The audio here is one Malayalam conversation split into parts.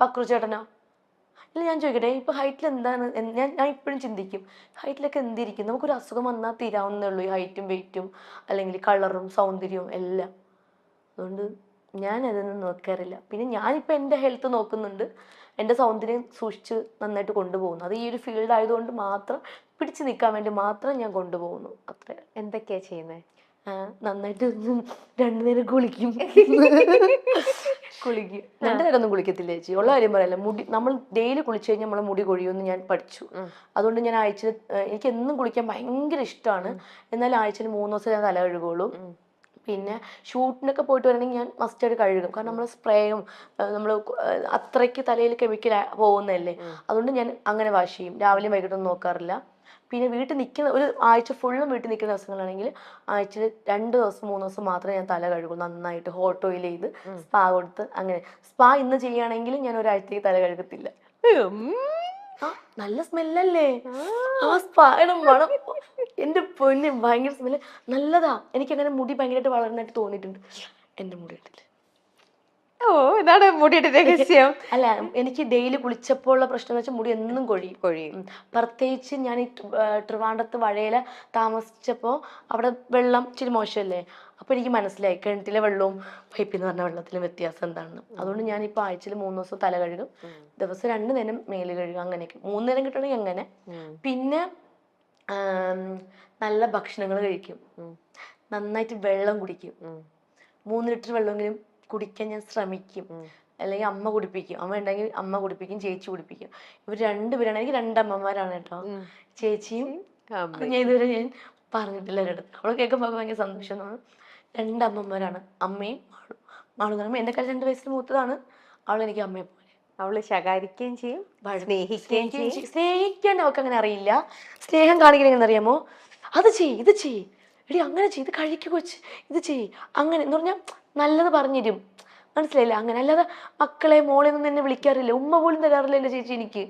പക്രു ചേട്ടനോ? ഇല്ല, ഞാൻ ചോദിക്കട്ടെ, ഇപ്പൊ ഹൈറ്റിൽ എന്താണ് ഞാൻ ഇപ്പോഴും ചിന്തിക്കും, ഹൈറ്റിലൊക്കെ എന്തിരിക്കും? നമുക്കൊരു അസുഖം വന്നാൽ തീരാവുന്നേ ഉള്ളൂ, ഈ ഹൈറ്റും വെയിറ്റും അല്ലെങ്കിൽ കളറും സൗന്ദര്യവും എല്ലാം. അതുകൊണ്ട് ഞാൻ അതൊന്നും നോക്കാറില്ല. പിന്നെ ഞാനിപ്പോൾ എൻ്റെ ഹെൽത്ത് നോക്കുന്നുണ്ട്, എൻ്റെ സൗന്ദര്യം സൂക്ഷിച്ച് നന്നായിട്ട് കൊണ്ടുപോകുന്നു. അത് ഈ ഒരു ഫീൽഡ് ആയതുകൊണ്ട് മാത്രം, പിടിച്ചു നിൽക്കാൻ വേണ്ടി മാത്രം ഞാൻ കൊണ്ടുപോകുന്നു, അത്ര. എന്തൊക്കെയാ ചെയ്യുന്നത്? നന്നായിട്ട് 2 നേരം കുളിക്കും. കുളിക്കും. 2 നേരം ഒന്നും കുളിക്കത്തില്ല ചേച്ചി, ഉള്ള കാര്യം പറയല്ല. മുടി നമ്മൾ ഡെയിലി കുളിച്ചു കഴിഞ്ഞാൽ നമ്മളെ മുടി കൊഴിയുമെന്ന് ഞാൻ പഠിച്ചു. അതുകൊണ്ട് ഞാൻ ആഴ്ചയിൽ, എനിക്ക് എന്നും കുളിക്കാൻ ഭയങ്കര ഇഷ്ടമാണ്. എന്നാലും ആഴ്ചയിൽ 3 ദിവസം ഞാൻ തല കഴുകുള്ളൂ. പിന്നെ ഷൂട്ടിനൊക്കെ പോയിട്ട് വരണമെങ്കിൽ ഞാൻ മസ്റ്റായിട്ട് കഴുകും. കാരണം നമ്മൾ സ്പ്രേയും നമ്മൾ അത്രയ്ക്ക് തലയിൽ കെമിക്കൽ പോകുന്നതല്ലേ. അതുകൊണ്ട് ഞാൻ അങ്ങനെ വാഷ് ചെയ്യും. രാവിലെയും വൈകിട്ടൊന്നും നോക്കാറില്ല. പിന്നെ വീട്ടിൽ നിൽക്കുന്ന ഒരു ആഴ്ച ഫുള്ളും വീട്ടിൽ നിൽക്കുന്ന ദിവസങ്ങളാണെങ്കിൽ ആഴ്ചയിൽ 2 ദിവസം 3 ദിവസം മാത്രമേ ഞാൻ തല കഴുകൂ. നന്നായിട്ട് ഹോട്ട് ഓയിൽ ചെയ്ത് സ്പാ കൊടുത്ത്. അങ്ങനെ സ്പാ ഇന്ന് ചെയ്യുകയാണെങ്കിൽ ഞാൻ ഒരാഴ്ചത്തേക്ക് തല കഴുകത്തില്ല. ആ നല്ല സ്മെല്ലല്ലേ ആ സ്പായുടെ മണം, എൻ്റെ പൊന്നെ ഭയങ്കര സ്മെല്ല്. നല്ലതാ. എനിക്കങ്ങനെ മുടി ഭയങ്കരമായിട്ട് വളർന്നായിട്ട് തോന്നിയിട്ടുണ്ട്. എൻ്റെ മുടി കണ്ടില്ല. ഓ, ഇതാണ് മുടിയുടെ രഹസ്യം. അല്ല, എനിക്ക് ഡെയിലി കുളിച്ചപ്പോൾ ഉള്ള പ്രശ്നം എന്ന് വെച്ചാൽ മുടി എന്നും കൊഴിയും. പ്രത്യേകിച്ച് ഞാൻ ഈ ട്രിവാൻഡ്രത്ത് വഴയില താമസിച്ചപ്പോൾ അവിടെ വെള്ളം ഇച്ചിരി മോശമല്ലേ. അപ്പോൾ എനിക്ക് മനസ്സിലായി കിണറ്റിലെ വെള്ളവും പൈപ്പിൽ നിന്ന് പറഞ്ഞ വെള്ളത്തിലും വ്യത്യാസം എന്താണെന്ന്. അതുകൊണ്ട് ഞാനിപ്പോൾ ആഴ്ചയിൽ 3 ദിവസം തല കഴുകും, ദിവസം 2 നേരം മേല് കഴുകും. അങ്ങനെയൊക്കെ 3 നേരം കിട്ടണമെങ്കിൽ അങ്ങനെ. പിന്നെ നല്ല ഭക്ഷണങ്ങൾ കഴിക്കും, നന്നായിട്ട് വെള്ളം കുടിക്കും. 3 ലിറ്റർ വെള്ളമെങ്കിലും കുടിക്കാൻ ഞാൻ ശ്രമിക്കും. അല്ലെങ്കിൽ അമ്മ കുടിപ്പിക്കും, അമ്മ ഉണ്ടെങ്കിൽ അമ്മ കുടിപ്പിക്കും, ചേച്ചി കുടിപ്പിക്കും. ഇവർ 2 പേരാണ്. എനിക്ക് 2 അമ്മമാരാണ് കേട്ടോ, ചേച്ചിയും. ഞാൻ ഇതുവരെ ഞാൻ പറഞ്ഞിട്ടില്ല ഒരിടത്ത്. അവളെ കേൾക്കുമ്പോൾ ഭയങ്കര സന്തോഷം തോന്നും. 2 അമ്മമാരാണ്, അമ്മയും മാളും. മാളു എന്ന് പറയുമ്പോൾ എന്നെക്കാൾ 2 വയസ്സിന് മൂത്തതാണ്. അവളെനിക്ക് അമ്മയെ പോലെ. അവള് ശകാരിക്കുകയും ചെയ്യും, സ്നേഹിക്കുകയും ചെയ്യും. സ്നേഹിക്കാൻ അവൾക്ക് അങ്ങനെ അറിയില്ല. സ്നേഹം കാണിക്കണമെന്ന് അറിയാമോ? അത് ചെയ്യ്, ഇത് ചെയ്യ്, എടി അങ്ങനെ ചെയ്ത് കഴിക്കുക കൊച്ച്, ഇത് ചെയ്യ്, അങ്ങനെ എന്ന് പറഞ്ഞാൽ നല്ലത് പറഞ്ഞുതരും. മനസ്സിലായില്ല? അങ്ങനെ. അല്ലാതെ മക്കളെ മോളെ ഒന്നും എന്നെ വിളിക്കാറില്ല, ഉമ്മ പോലും തരാറില്ലല്ലോ ചേച്ചി എനിക്ക്.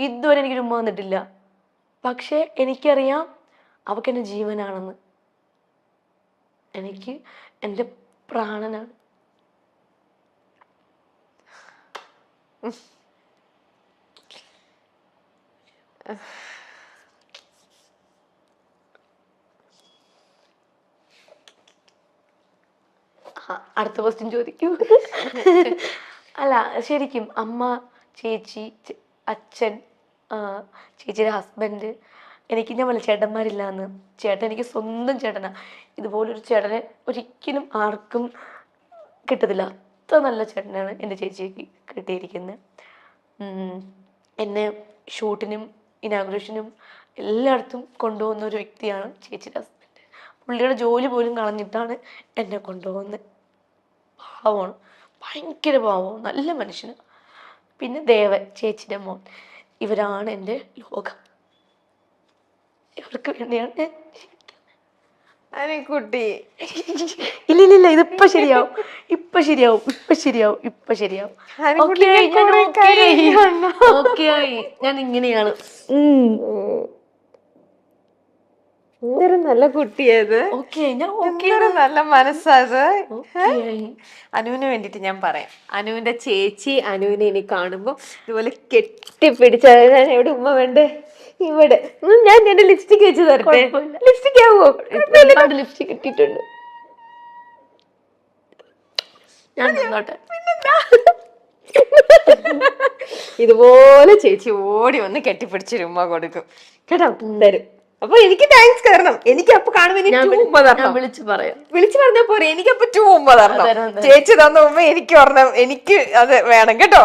ഇതുവരെ എനിക്കൊരു ഉമ്മ വന്നിട്ടില്ല. പക്ഷേ എനിക്കറിയാം അവൾക്ക് എൻ്റെ ജീവനാണെന്ന്. എനിക്ക് എൻ്റെ പ്രാണനാണ്. അടുത്ത ക്വസ്റ്റ്യൻ ചോദിക്കൂ. അല്ല, ശരിക്കും അമ്മ, ചേച്ചി, അച്ഛൻ, ചേച്ചിയുടെ ഹസ്ബൻഡ്, എനിക്ക് ഞാൻ വല്ല ചേട്ടന്മാരില്ലാന്ന്. ചേട്ടൻ എനിക്ക് സ്വന്തം ചേട്ടനാ. ഇതുപോലൊരു ചേട്ടനെ ഒരിക്കലും ആർക്കും കിട്ടത്തില്ല. അത്ര നല്ല ചേട്ടനാണ് എൻ്റെ ചേച്ചിക്ക് കിട്ടിയിരിക്കുന്നത്. എന്നെ ഷൂട്ടിനും ഇനാഗുറേഷനും എല്ലായിടത്തും കൊണ്ടുപോകുന്ന ഒരു വ്യക്തിയാണ് ചേച്ചിയുടെ ഹസ്ബൻഡ്. പുള്ളിയുടെ ജോലി പോലും കളഞ്ഞിട്ടാണ് എന്നെ കൊണ്ടുപോകുന്നത്. പാവമാണ്, ഭയങ്കര പാവമാണ്, നല്ല മനുഷ്യന്. പിന്നെ ദേവൻ, ചേച്ചിയുടെ മോൻ. ഇവരാണ് എൻ്റെ ലോകം. ഇവർക്ക് വേണ്ടിയാണ് ഞാൻ അനിക്കുട്ടി. ഇല്ലില്ല, ഇതിപ്പോ ശരിയാവും, ഇപ്പൊ ശരിയാവും, ഇപ്പൊ ശരിയാവും, ഇപ്പൊ ശരിയാവും. ഞാൻ ഇങ്ങനെയാണ്. എന്തൊരു നല്ല കുട്ടിയത്, എന്തൊരു നല്ല മനസ്സാത്. അനുവിന് വേണ്ടിട്ട് ഞാൻ പറയാം. അനുവിന്റെ ചേച്ചി അനുവിനെ ഇനി കാണുമ്പോ ഇതുപോലെ കെട്ടിപ്പിടിച്ച, എവിടെ ഉമ്മ വേണ്ടേ? ഇവിടെ ഞാൻ എന്റെ ലിപ്സ്റ്റിക് വെച്ച് തരട്ടെ? ലിപ്സ്റ്റിക് ആവോ? ലിപ്സ്റ്റിക് ഇട്ടിട്ടുണ്ട്. ഇതുപോലെ ചേച്ചി ഓടി വന്ന് കെട്ടിപ്പിടിച്ചൊരു ഉമ്മ കൊടുക്കും കേട്ടോ, തരും. അപ്പൊ എനിക്ക് താങ്ക്സ് തരണം. എനിക്ക് അപ്പൊ കാണുമ്പോ വിളിച്ചു പറഞ്ഞാ പോരെ, എനിക്കപ്പൊ 2 ഉമ്മ തരണം. ചേച്ചി തന്ന ഉമ്മ എനിക്ക് പറഞ്ഞ, എനിക്ക് അത് വേണം കേട്ടോ.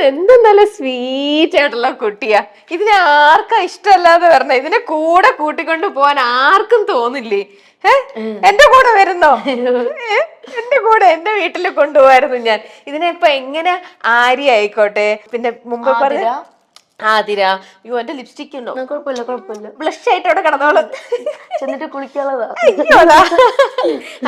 എന്ത് നല്ല സ്വീറ്റ് ആയിട്ടുള്ള കുട്ടിയാ. ഇതിനെ ആർക്കാ ഇഷ്ടമല്ലാതെ വരണ? ഇതിനെ കൂടെ കൂട്ടിക്കൊണ്ട് പോവാൻ ആർക്കും തോന്നില്ലേ? എന്റെ കൂടെ വരുന്നോ? എന്റെ കൂടെ എന്റെ വീട്ടിൽ കൊണ്ടുപോവായിരുന്നു ഞാൻ. ഇതിനെ ഇപ്പൊ എങ്ങനെ ആര്യ ആയിക്കോട്ടെ, പിന്നെ മുമ്പ് പറഞ്ഞ ആതിര. അയ്യോ, എന്റെ ലിപ്സ്റ്റിക് ഉണ്ടോ? കുഴപ്പമില്ല. ബ്ലഷ് ആയിട്ട് അവിടെ കിടന്നോളൂ, ചെന്നിട്ട് കുളിക്കാനുള്ളതാ.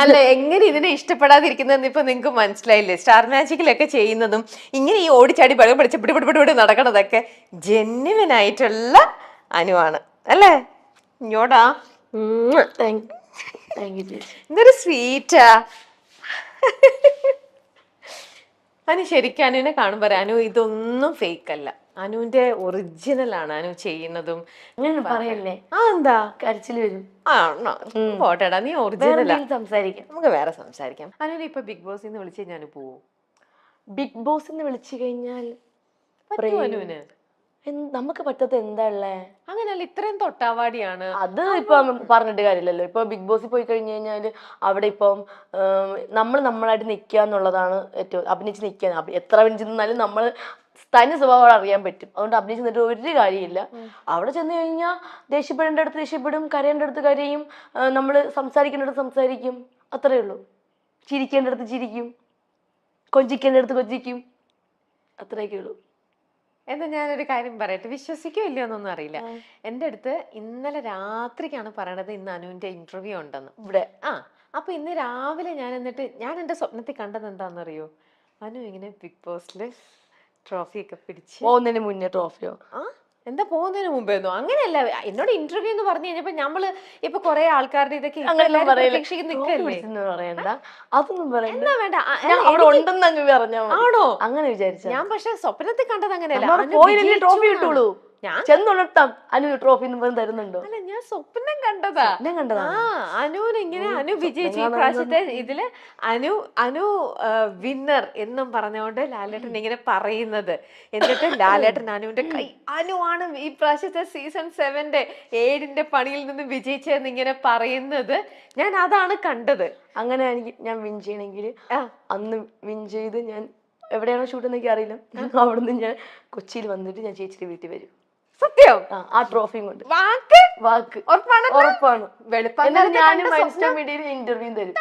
അല്ല, എങ്ങനെ ഇതിനെ ഇഷ്ടപ്പെടാതിരിക്കുന്നതെന്ന് ഇപ്പൊ നിങ്ങക്ക് മനസ്സിലായില്ലേ? സ്റ്റാർ മാജിക്കിലൊക്കെ ചെയ്യുന്നതും ഇങ്ങനെ ഈ ഓടിച്ചാടി ബലം പിടിച്ച് പിടി നടക്കണതൊക്കെ ജെന്യുവൻ ആയിട്ടുള്ള അനുവാണ് അല്ലേ? ഇങ്ങോട്ടാ. എന്തൊരു സ്വീറ്റാ. അനു ശരിക്കും അനുവിനെ കാണുമ്പോ അനു ഇതൊന്നും ഫേക്ക് അല്ല, അനുവിന്റെ ഒറിജിനൽ ആണ് അനു ചെയ്യുന്നതും. അങ്ങനെ പറയല്ലേ, എന്താ കരച്ചിൽ വരും. പോട്ടേടാ, നീ ഒറിജിനൽ. സംസാരിക്കാം, നമുക്ക് വേറെ സംസാരിക്കാം. അനുവിനെ ഇപ്പൊ ബിഗ് ബോസിൽ നിന്ന് വിളിച്ച് ഞാൻ പോവോ? ബിഗ് ബോസിന്ന് വിളിച്ചു കഴിഞ്ഞാൽ പറ്റുമോ അനുവിന്? നമുക്ക് പറ്റാത്ത എന്താ ഉള്ളേ? അങ്ങനെയല്ല, ഇത്രയും തൊട്ടാവാടിയാണ്. അത് ഇപ്പൊ പറഞ്ഞിട്ട് കാര്യമില്ലല്ലോ. ഇപ്പൊ ബിഗ് ബോസിൽ പോയി കഴിഞ്ഞു കഴിഞ്ഞാല് അവിടെ ഇപ്പം നമ്മളായിട്ട് നിക്കുക എന്നുള്ളതാണ് ഏറ്റവും. അഭിനയിച്ച് നിൽക്കുക, എത്ര അഭിനയിച്ച് നിന്നാലും നമ്മൾ തനി സ്വഭാവം അറിയാൻ പറ്റും. അതുകൊണ്ട് അഭിനയിച്ച് നിന്നിട്ട് ഒരു കാര്യമില്ല. അവിടെ ചെന്ന് കഴിഞ്ഞാൽ ദേഷ്യപ്പെടേണ്ട അടുത്ത് ദേഷ്യപ്പെടും, കരയേണ്ട അടുത്ത് കരയും, നമ്മൾ സംസാരിക്കേണ്ടടുത്ത് സംസാരിക്കും, അത്രേ ഉള്ളൂ. ചിരിക്കേണ്ട അടുത്ത് ചിരിക്കും, കൊഞ്ചിക്കേണ്ട അടുത്ത് കൊഞ്ചിക്കും, അത്രയൊക്കെ ഉള്ളൂ. എന്താ ഞാനൊരു കാര്യം പറയട്ടെ, വിശ്വസിക്കോ ഇല്ലയോ എന്നൊന്നും അറിയില്ല. എന്റെ അടുത്ത് ഇന്നലെ രാത്രിക്കാണ് പറയണത് ഇന്ന് അനുവിന്റെ ഇന്റർവ്യൂ ഉണ്ടെന്ന് ഇവിടെ. അപ്പൊ ഇന്ന് രാവിലെ ഞാൻ എന്റെ സ്വപ്നത്തിൽ കണ്ടത് എന്താണെന്നറിയോ? അനു ഇങ്ങനെ ബിഗ് ബോസില് ട്രോഫി ഒക്കെ പിടിച്ച് പോകുന്നതിന് മുന്നേ ട്രോഫിയോ? എന്താ പോകുന്നതിന് മുമ്പേന്നോ? അങ്ങനെയല്ല, എന്നോട് ഇന്റർവ്യൂ എന്ന് പറഞ്ഞു കഴിഞ്ഞപ്പോ നമ്മള് ഇപ്പൊ കൊറേ ആൾക്കാരുടെ ഇതൊക്കെ അതൊന്നും വേണ്ട. ആണോ അങ്ങനെ വിചാരിച്ചു? ഞാൻ പക്ഷെ സ്വപ്നത്തിൽ കണ്ടത് അങ്ങനെയല്ല. ട്രോഫി കിട്ടുള്ളൂ, ചെന്നൊളിർത്താം അനു ട്രോഫി തരുന്നുണ്ടോ? അല്ല, ഞാൻ സ്വപ്നം കണ്ടതാ. അനുവിന് ഇങ്ങനെ അനു വിജയിച്ചു ഈ പ്രാവശ്യത്തെ ഇതില് അനു വിന്നർ എന്നും പറഞ്ഞുകൊണ്ട് ലാലേട്ടൻ ഇങ്ങനെ പറയുന്നത്. എന്നിട്ട് ലാലേട്ടൻ അനുവിന്റെ കൈ, അനു ആണ് ഈ പ്രാവശ്യത്തെ സീസൺ 7 7ന്റെ പണിയിൽ നിന്ന് വിജയിച്ചതെന്ന് ഇങ്ങനെ പറയുന്നത് ഞാൻ അതാണ് കണ്ടത്. അങ്ങനെ ഞാൻ വിൻ ചെയ്യണമെങ്കിൽ അന്ന് വിൻ ചെയ്ത് ഞാൻ എവിടെയാണോ ഷൂട്ട് എന്നൊക്കെ അറിയില്ല, അവിടുന്ന് ഞാൻ കൊച്ചിയിൽ വന്നിട്ട് ഞാൻ ചേച്ചിയുടെ വീട്ടിൽ വരും. സത്യം? ആ ട്രോഫിയും കൊണ്ട്. വാക്ക് ഉറപ്പാണ്. മീഡിയയിൽ ഇന്റർവ്യൂ തരും.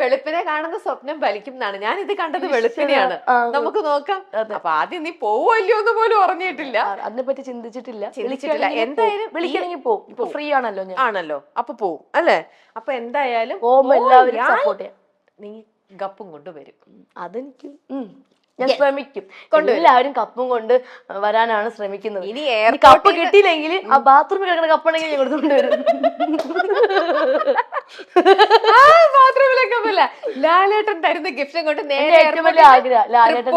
വെളുപ്പിനെ കാണുന്ന സ്വപ്നം ഫലിക്കും എന്നാണ് ഞാൻ ഇത് കണ്ടത്. വെളുപ്പിനെയാണ്. നമുക്ക് നോക്കാം. അപ്പൊ ആദ്യം നീ പോവല്ലോ എന്ന് പോലും പറഞ്ഞിട്ടില്ല, അതിനെ പറ്റി ചിന്തിച്ചിട്ടില്ല. എന്തായാലും വിളിക്കണമെങ്കിൽ പോകും, ഫ്രീ ആണല്ലോ ആണല്ലോ, അപ്പൊ പോവും അല്ലേ? അപ്പൊ എന്തായാലും എല്ലാവരും സപ്പോർട്ട് ചെയ്യാം. നീ കപ്പും കൊണ്ടുവരും. അതെനിക്ക് ഞാൻ ശ്രമിക്കും. എല്ലാവരും കപ്പും കൊണ്ട് വരാനാണ് ശ്രമിക്കുന്നത്. ഇനി കപ്പ് കിട്ടിയില്ലെങ്കിൽ ആ ബാത്റൂമിൽ കിടക്കുന്ന കപ്പാണെങ്കിൽ ഞാൻ കൊടുത്തുകൊണ്ടുവരും. ബാത്റൂമിലൊക്കെ പോലെ ലാലേട്ടൻ തരുന്ന ഗിഫ്റ്റും കൊണ്ട് നേരെ ഏറ്റവും വലിയ ആഗ്രഹം ലാലേട്ടൻ,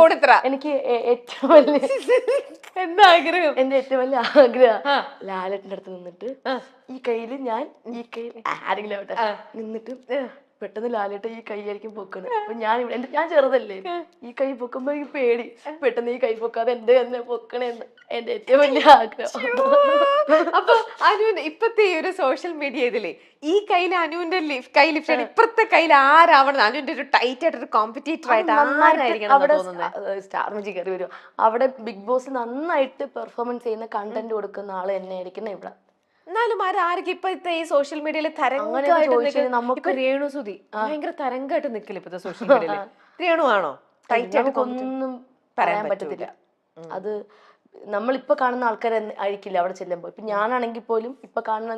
എനിക്ക് ഏറ്റവും വലിയ എന്താ ആഗ്രഹം? എന്റെ ഏറ്റവും വലിയ ആഗ്രഹം ലാലേട്ടന്റെ അടുത്ത് നിന്നിട്ട് ഈ കയ്യില് ഞാൻ ഈ കയ്യിൽ ആരെങ്കിലും ആവട്ടെ നിന്നിട്ട് പെട്ടെന്ന് ലാലേട്ട ഈ കൈ ആയിരിക്കും പൊക്കുന്നത്. അപ്പൊ ഞാൻ ചെറുതല്ലേ, ഈ കൈ പൊക്കുമ്പോ എനിക്ക് പേടി, പെട്ടെന്ന് ഈ കൈ പൊക്കാതെ എന്റെ തന്നെ പൊക്കണേന്ന് എന്റെ ഏറ്റവും വലിയ ആഗ്രഹം. അപ്പൊ അനുവിന്റെ ഇപ്പത്തെ ഈ ഒരു സോഷ്യൽ മീഡിയ ഇതില് ഈ കയ്യിൽ അനുവിന്റെ കൈ ലിഫ്റ്റ് ആണ്, ഇപ്പഴത്തെ കയ്യിൽ ആരാവണം? അനുവിന്റെ ഒരു ടൈറ്റ് ആയിട്ട് ഒരു കോമ്പറ്റീറ്റർ ആയിട്ട് അവിടെ സ്റ്റാർ മജി കയറി വരും. അവിടെ ബിഗ് ബോസ് നന്നായിട്ട് പെർഫോമൻസ് ചെയ്യുന്ന കണ്ടന്റ് കൊടുക്കുന്ന ആള് തന്നെ ആയിരിക്കണം ഇവിടെ. എന്നാലും ആരൊക്കെ ഇപ്പത്തെ ഈ സോഷ്യൽ മീഡിയയിൽ നമുക്ക് രേണുസുതി ഭയങ്കര തരംഗമായിട്ട് നിക്കില്ല ഇപ്പത്തെ സോഷ്യൽ മീഡിയയില്. രേണു ആണോ? ഒന്നും പറയാൻ പറ്റത്തില്ല. അത് നമ്മളിപ്പൊ കാണുന്ന ആൾക്കാരെ ആയിരിക്കില്ല അവിടെ ചെല്ലുമ്പോ. ഇപ്പൊ ഞാനാണെങ്കിൽ പോലും ഇപ്പൊ കാണുന്ന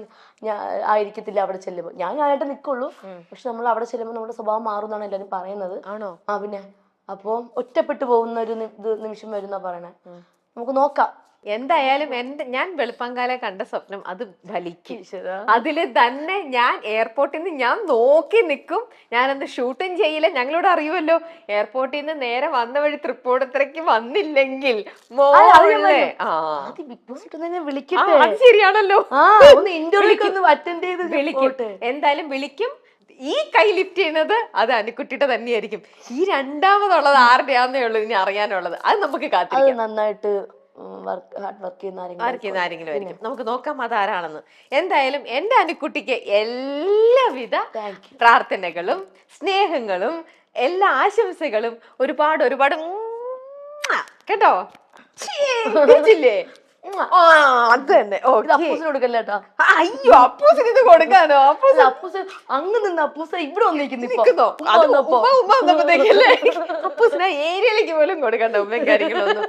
ആയിരിക്കത്തില്ല അവിടെ ചെല്ലുമ്പോ. ഞാനായിട്ട് നിക്കുള്ളൂ, പക്ഷെ നമ്മൾ അവിടെ ചെല്ലുമ്പോ നമ്മുടെ സ്വഭാവം മാറുന്നാണ് എല്ലാരും പറയുന്നത്. ആണോ? പിന്നെ അപ്പൊ ഒറ്റപ്പെട്ടു പോകുന്ന ഒരു നിമിഷം വരുന്ന പറയണേ. നമുക്ക് നോക്കാം. എന്തായാലും ഞാൻ വെളുപ്പങ്കാലെ കണ്ട സ്വപ്നം അത് ഫലിക്കും. അതില് തന്നെ ഞാൻ എയർപോർട്ടിൽ നിന്ന് ഞാൻ നോക്കി നിൽക്കും. ഞാനന്ന് ഷൂട്ടും ചെയ്യില്ല. ഞങ്ങളോട് അറിയുമല്ലോ, എയർപോർട്ടിൽ നിന്ന് നേരെ വന്ന വഴി തൃപ്പൂണിത്തുറയ്ക്ക് വന്നില്ലെങ്കിൽ ശരിയാണല്ലോ, എന്തായാലും വിളിക്കും. ഈ കൈ ലിഫ്റ്റ് ചെയ്യുന്നത് അത് അനുക്കുട്ടിയുടെ തന്നെയായിരിക്കും. ഈ രണ്ടാമതുള്ളത് ആരുടെയാന്നേ ഉള്ളൂ ഇനി അറിയാനുള്ളത്. അത് നമുക്ക് കാത്തിരിക്കാം. നന്നായിട്ട് ഹാർഡ് വർക്ക് ചെയ്യുന്ന ആരെങ്കിലും ആയിരിക്കും. നമുക്ക് നോക്കാം അതാരാണെന്ന്. എന്തായാലും എന്റെ അനുക്കുട്ടിക്ക് എല്ലാവിധ പ്രാർത്ഥനകളും സ്നേഹങ്ങളും എല്ലാ ആശംസകളും ഒരുപാട് കേട്ടോ. അത് തന്നെ. കൊടുക്കല്ലേട്ടാ. അയ്യോ, അപ്പൂസിന് ഇത് കൊടുക്കാനോ? അപ്പൂസ് അങ്ങ് നിന്ന് അപ്പൂസ ഇവിടെ വന്നിരിക്കുന്നോ? അപ്പൂസിന് ഏരിയയിലേക്ക് പോലും കൊടുക്കണ്ട ഉമ്മയും കാര്യങ്ങളൊന്നും.